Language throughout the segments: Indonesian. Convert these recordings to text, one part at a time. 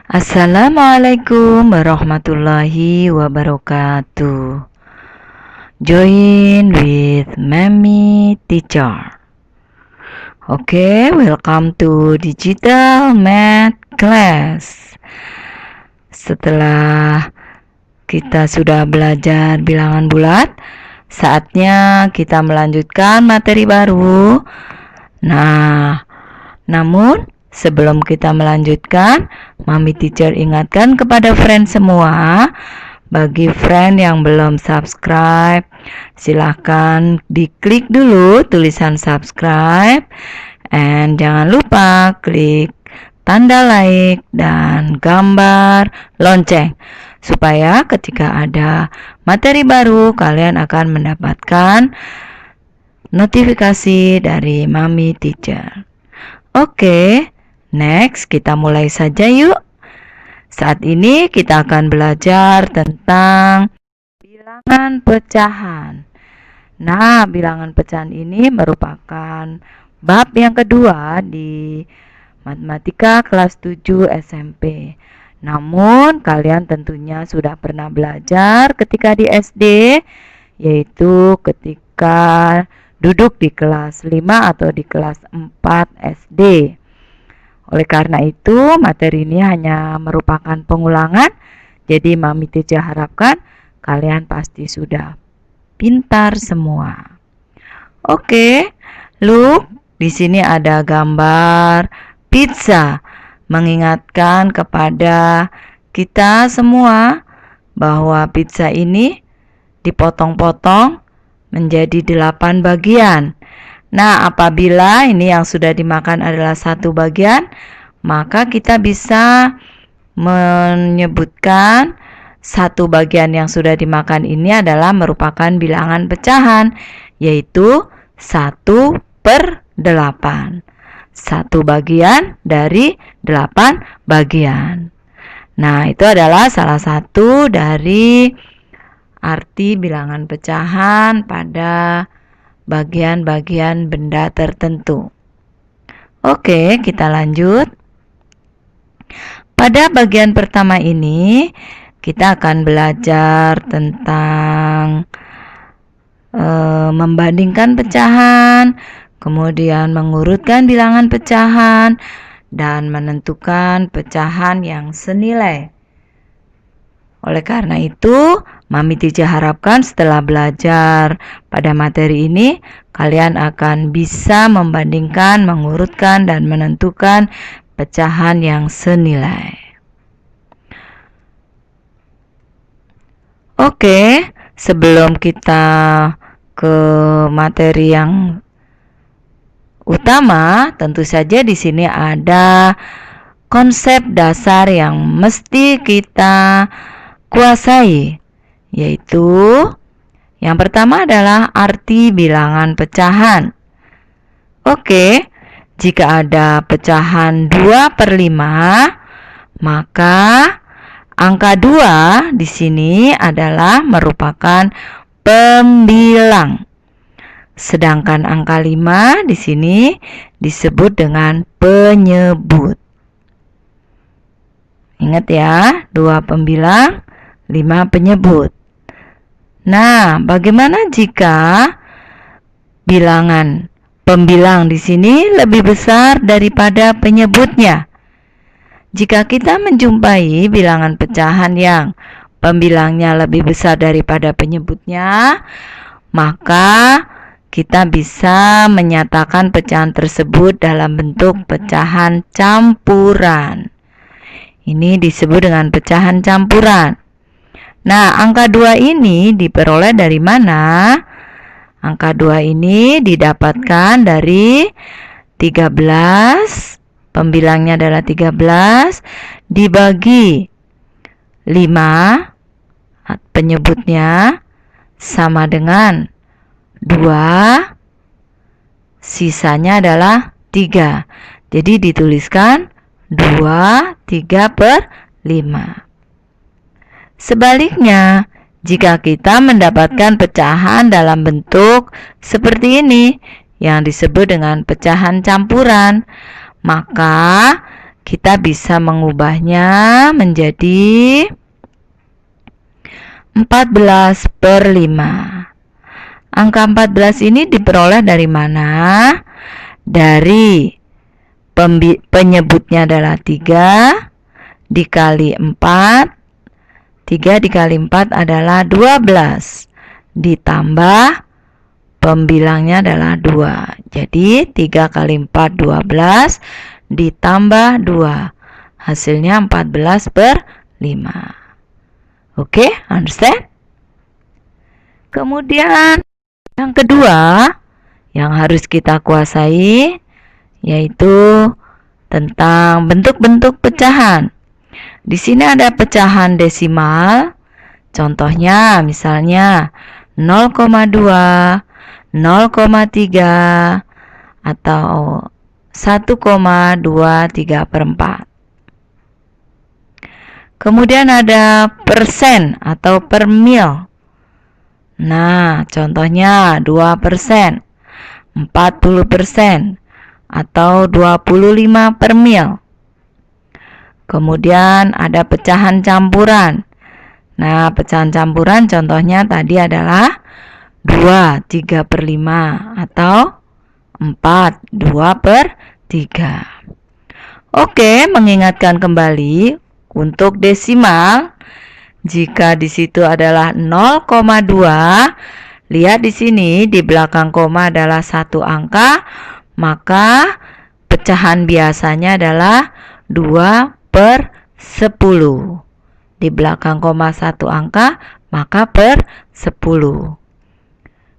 Assalamualaikum warahmatullahi wabarakatuh. Join with Mami Teacher. Oke, welcome to Digital Math Class. Setelah kita sudah belajar bilangan bulat, saatnya kita melanjutkan materi baru. Namun sebelum kita melanjutkan, Mami Teacher ingatkan kepada friend semua, bagi friend yang belum subscribe, silahkan diklik dulu tulisan subscribe, and jangan lupa klik tanda like dan gambar lonceng, supaya ketika ada materi baru, kalian akan mendapatkan notifikasi dari Mami Teacher. Oke. Next, kita mulai saja yuk. Saat ini kita akan belajar tentang bilangan pecahan. Bilangan pecahan ini merupakan bab yang kedua di matematika kelas 7 SMP. Namun, kalian tentunya sudah pernah belajar ketika di SD, yaitu ketika duduk di kelas 5 atau di kelas 4 SD. Oleh karena itu, materi ini hanya merupakan pengulangan. Jadi, Mami Teacher harapkan kalian pasti sudah pintar semua. Oke, look, di sini ada gambar pizza, mengingatkan kepada kita semua bahwa pizza ini dipotong-potong menjadi 8 bagian. Apabila ini yang sudah dimakan adalah 1 bagian, maka kita bisa menyebutkan 1 bagian yang sudah dimakan ini adalah merupakan bilangan pecahan, yaitu 1/8. 1 bagian dari 8 bagian. Itu adalah salah satu dari arti bilangan pecahan pada bagian-bagian benda tertentu. Oke, kita lanjut. Pada bagian pertama ini, kita akan belajar tentang membandingkan pecahan, kemudian mengurutkan bilangan pecahan, dan menentukan pecahan yang senilai. Oleh karena itu, Mami Teacher harapkan setelah belajar pada materi ini, kalian akan bisa membandingkan, mengurutkan, dan menentukan pecahan yang senilai. Oke, sebelum kita ke materi yang utama, tentu saja di sini ada konsep dasar yang mesti kita kuasai, yaitu yang pertama adalah arti bilangan pecahan. Oke, jika ada pecahan 2/5, maka angka 2 di sini adalah merupakan pembilang. Sedangkan angka 5 di sini disebut dengan penyebut. Ingat ya, 2 pembilang, 5 penyebut. Bagaimana jika bilangan pembilang di sini lebih besar daripada penyebutnya? Jika kita menjumpai bilangan pecahan yang pembilangnya lebih besar daripada penyebutnya, maka kita bisa menyatakan pecahan tersebut dalam bentuk pecahan campuran. Ini disebut dengan pecahan campuran. Angka 2 ini diperoleh dari mana? Angka 2 ini didapatkan dari 13, pembilangnya adalah 13, dibagi 5, penyebutnya sama dengan 2, sisanya adalah 3. Jadi dituliskan 2/3/5. Sebaliknya, jika kita mendapatkan pecahan dalam bentuk seperti ini, yang disebut dengan pecahan campuran, maka kita bisa mengubahnya menjadi 14/5. Angka 14 ini diperoleh dari mana? Dari penyebutnya adalah 3 dikali 4. 3 dikali 4 adalah 12. Ditambah pembilangnya adalah 2. Jadi 3 kali 4 12 ditambah 2. Hasilnya 14/5. Oke, understand? Kemudian yang kedua yang harus kita kuasai yaitu tentang bentuk-bentuk pecahan. Di sini ada pecahan desimal. Contohnya misalnya 0,2, 0,3 atau 1,23/4. Kemudian ada persen atau per mil. Nah, contohnya 2%, 40% atau 25/mil. Kemudian ada pecahan campuran. Nah, pecahan campuran contohnya tadi adalah 2 3/5 atau 4 2/3. Oke, mengingatkan kembali untuk desimal, jika di situ adalah 0,2, lihat di sini di belakang koma adalah satu angka, maka pecahan biasanya adalah 2/10. Di belakang koma satu angka, maka per 10.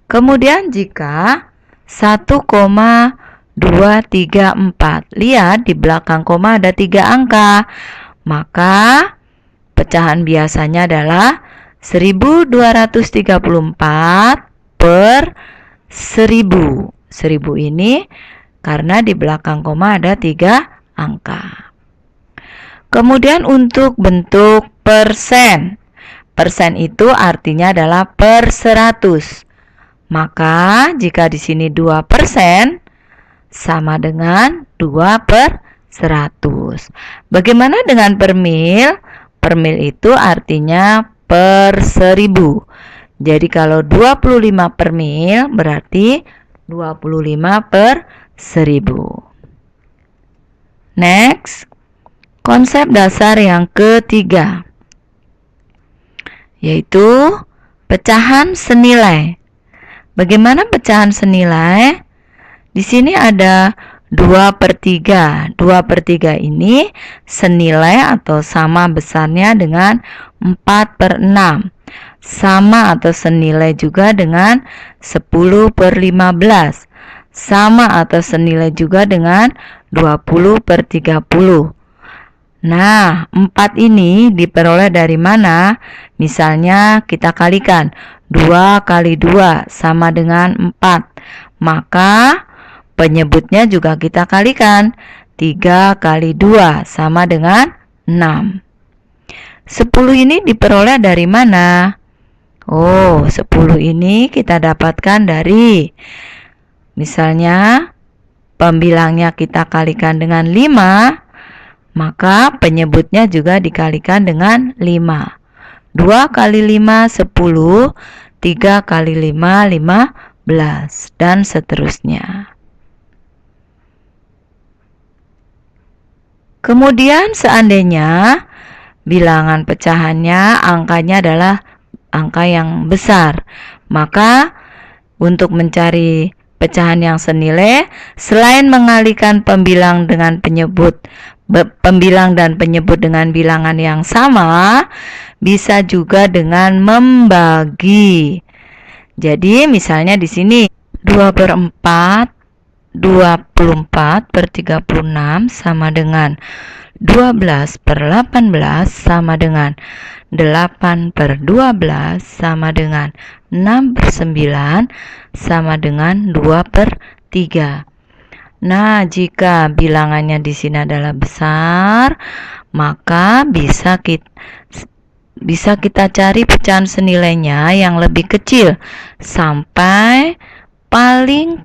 Kemudian jika 1,234, lihat di belakang koma ada 3 angka, maka pecahan biasanya adalah 1234/1000. 1000 ini karena di belakang koma ada 3 angka. Kemudian untuk bentuk persen. Persen itu artinya adalah per 100. Maka jika di sini 2% sama dengan 2/100. Bagaimana dengan per mil? Per mil itu artinya per 1000. Jadi kalau 25/mil berarti 25/1000. Next, konsep dasar yang ketiga yaitu pecahan senilai. Bagaimana pecahan senilai? Di sini ada 2/3. 2/3 ini senilai atau sama besarnya dengan 4/6. Sama atau senilai juga dengan 10/15. Sama atau senilai juga dengan 20/30. Nah, 4 ini diperoleh dari mana? Misalnya kita kalikan 2 kali 2 sama dengan 4. Maka penyebutnya juga kita kalikan. 3 kali 2 sama dengan 6. 10 ini diperoleh dari mana? Oh, 10 ini kita dapatkan dari, misalnya pembilangnya kita kalikan dengan 5, maka penyebutnya juga dikalikan dengan 5. 2 kali 5 10, 3 kali 5 15, dan seterusnya. Kemudian seandainya bilangan pecahannya angkanya adalah angka yang besar, maka untuk mencari pecahan yang senilai, selain mengalihkan pembilang dan penyebut dengan bilangan yang sama, bisa juga dengan membagi. Jadi misalnya di sini 2/4 24/36 sama dengan 12/18 sama dengan 8/12 sama dengan 6/9 sama dengan 2/3. Nah, jika bilangannya di sini adalah besar, maka bisa kita cari pecahan senilainya yang lebih kecil sampai paling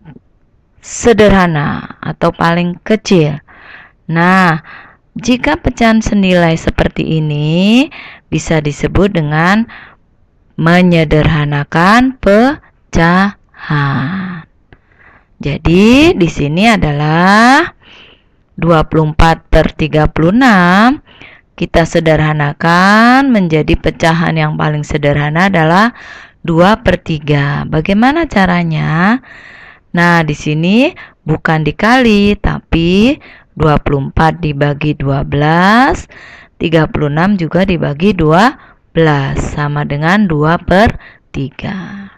sederhana atau paling kecil. Nah, Jika pecahan senilai seperti ini bisa disebut dengan menyederhanakan pecahan. Jadi di sini adalah 24/36. Kita sederhanakan menjadi pecahan yang paling sederhana adalah 2/3. Bagaimana caranya? Nah, di sini bukan dikali, tapi 24 dibagi 12, 36 juga dibagi 12, sama dengan 2/3.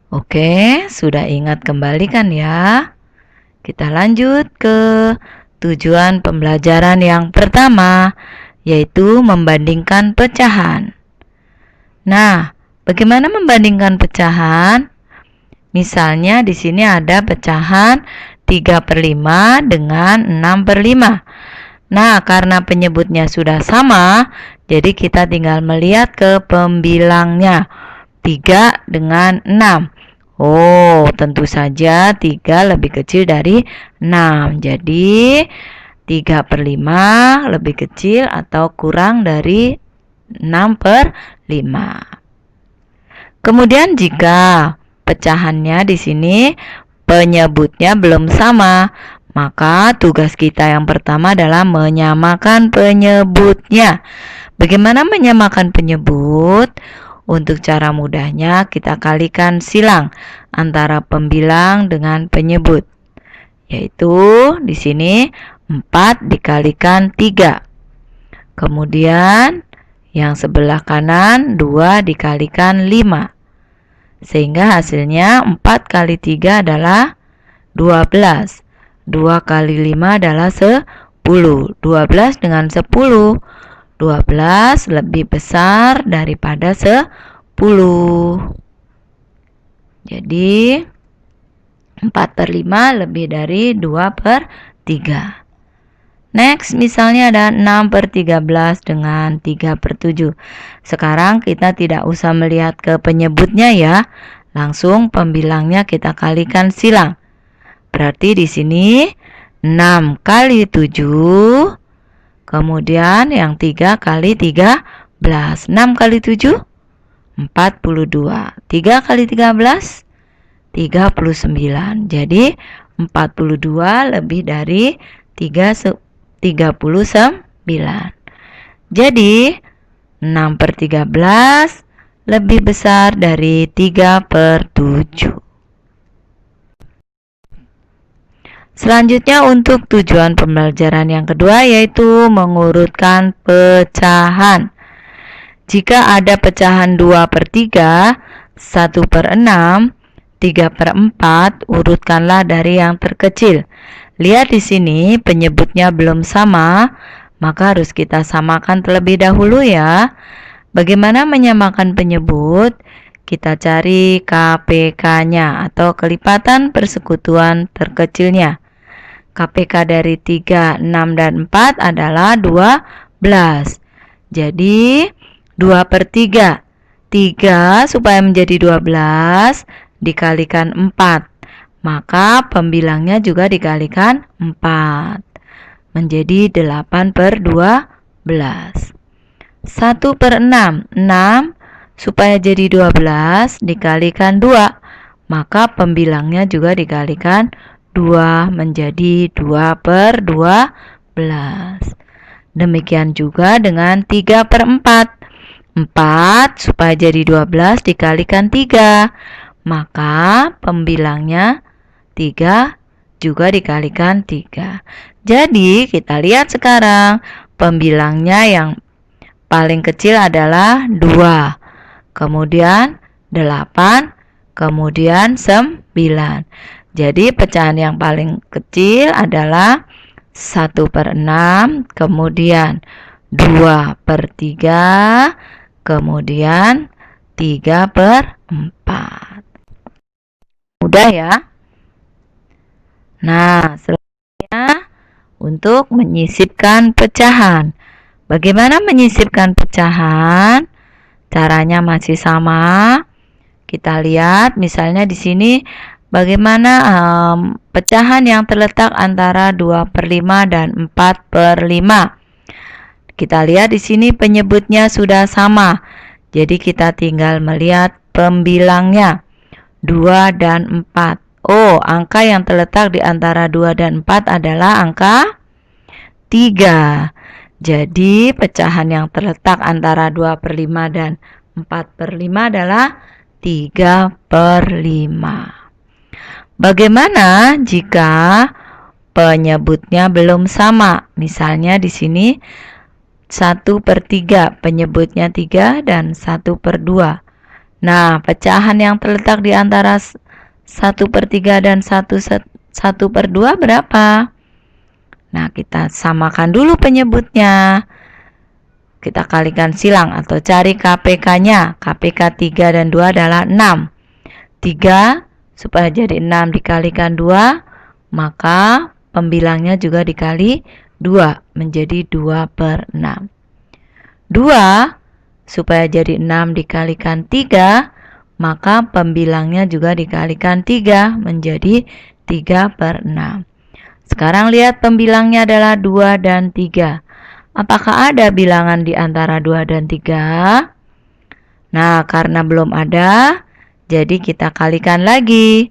Oke, sudah ingat kembali kan ya? Kita lanjut ke tujuan pembelajaran yang pertama, yaitu membandingkan pecahan. Nah, bagaimana membandingkan pecahan? Misalnya di sini ada pecahan 3/5 dengan 6/5. Nah, karena penyebutnya sudah sama, jadi kita tinggal melihat ke pembilangnya. 3 dengan 6. Oh, tentu saja 3 lebih kecil dari 6. Jadi 3/5 lebih kecil atau kurang dari 6/5. Kemudian jika pecahannya di sini penyebutnya belum sama, maka tugas kita yang pertama adalah menyamakan penyebutnya. Bagaimana menyamakan penyebut? Untuk cara mudahnya kita kalikan silang antara pembilang dengan penyebut. Yaitu di sini 4 dikalikan 3. Kemudian yang sebelah kanan 2 dikalikan 5. Sehingga hasilnya 4 kali 3 adalah 12. 2 kali 5 adalah 10. 12 dengan 10. 12 lebih besar daripada 10. Jadi 4/5 lebih dari 2/3. Next, misalnya ada 6/13 dengan 3/7. Sekarang kita tidak usah melihat ke penyebutnya ya. Langsung pembilangnya kita kalikan silang. Berarti di sini 6 kali 7. Kemudian yang 3 kali 13. 6 kali 7, 42. 3 kali 13, 39. Jadi 42 lebih dari 39. Jadi 6/13 lebih besar dari 3/7. Selanjutnya untuk tujuan pembelajaran yang kedua, yaitu mengurutkan pecahan. Jika ada pecahan 2/3, 1/6, 3/4, urutkanlah dari yang terkecil. Lihat di sini penyebutnya belum sama, maka harus kita samakan terlebih dahulu ya. Bagaimana menyamakan penyebut? Kita cari KPK-nya atau kelipatan persekutuan terkecilnya. KPK dari 3, 6, dan 4 adalah 12. Jadi 2/3. 3 supaya menjadi 12 dikalikan 4. Maka pembilangnya juga dikalikan 4. Menjadi 8/12. 1/6. 6 supaya jadi 12 dikalikan 2. Maka pembilangnya juga dikalikan 2 menjadi 2/12. Demikian juga dengan 3/4. 4 supaya jadi 12 dikalikan 3. Maka pembilangnya 3 juga dikalikan 3. Jadi kita lihat sekarang pembilangnya yang paling kecil adalah 2. Kemudian 8. Kemudian 9. Jadi pecahan yang paling kecil adalah 1/6, kemudian 2/3, kemudian 3/4. Mudah ya? Nah, selanjutnya untuk menyisipkan pecahan. Bagaimana menyisipkan pecahan? Caranya masih sama. Kita lihat misalnya di sini bagaimana pecahan yang terletak antara 2/5 dan 4/5. Kita lihat di sini penyebutnya sudah sama. Jadi kita tinggal melihat pembilangnya. 2 dan 4. Oh, angka yang terletak di antara 2 dan 4 adalah angka 3. Jadi pecahan yang terletak antara 2/5 dan 4/5 adalah 3/5. Bagaimana jika penyebutnya belum sama? Misalnya di sini 1/3, penyebutnya 3 dan 1/2. Nah, pecahan yang terletak di antara 1/3 dan 1/2 berapa? Nah, kita samakan dulu penyebutnya. Kita kalikan silang atau cari KPK-nya. KPK 3 dan 2 adalah 6. 3 supaya jadi 6 dikalikan 2, maka pembilangnya juga dikali 2 menjadi 2/6. 2 supaya jadi 6 dikalikan 3, maka pembilangnya juga dikalikan 3 menjadi 3/6. Sekarang lihat pembilangnya adalah 2 dan 3. Apakah ada bilangan di antara 2 dan 3? Nah, karena belum ada, jadi kita kalikan lagi.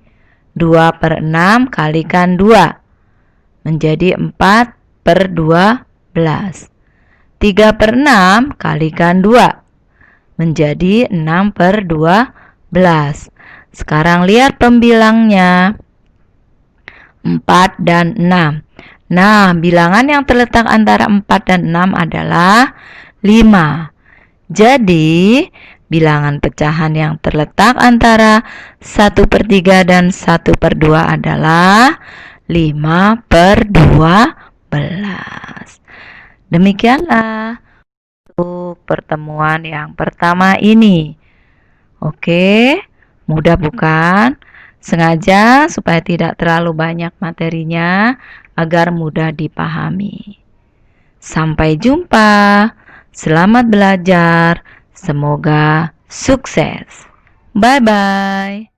2/6 kalikan 2 menjadi 4/12. 3/6 kalikan 2 menjadi 6/12. Sekarang lihat pembilangnya. 4 dan 6. Nah, bilangan yang terletak antara 4 dan 6 adalah 5. Jadi, bilangan pecahan yang terletak antara 1/3 dan 1/2 adalah 5/12. Demikianlah untuk pertemuan yang pertama ini. Oke, mudah bukan? Sengaja supaya tidak terlalu banyak materinya agar mudah dipahami. Sampai jumpa. Selamat belajar. Semoga sukses. Bye-bye.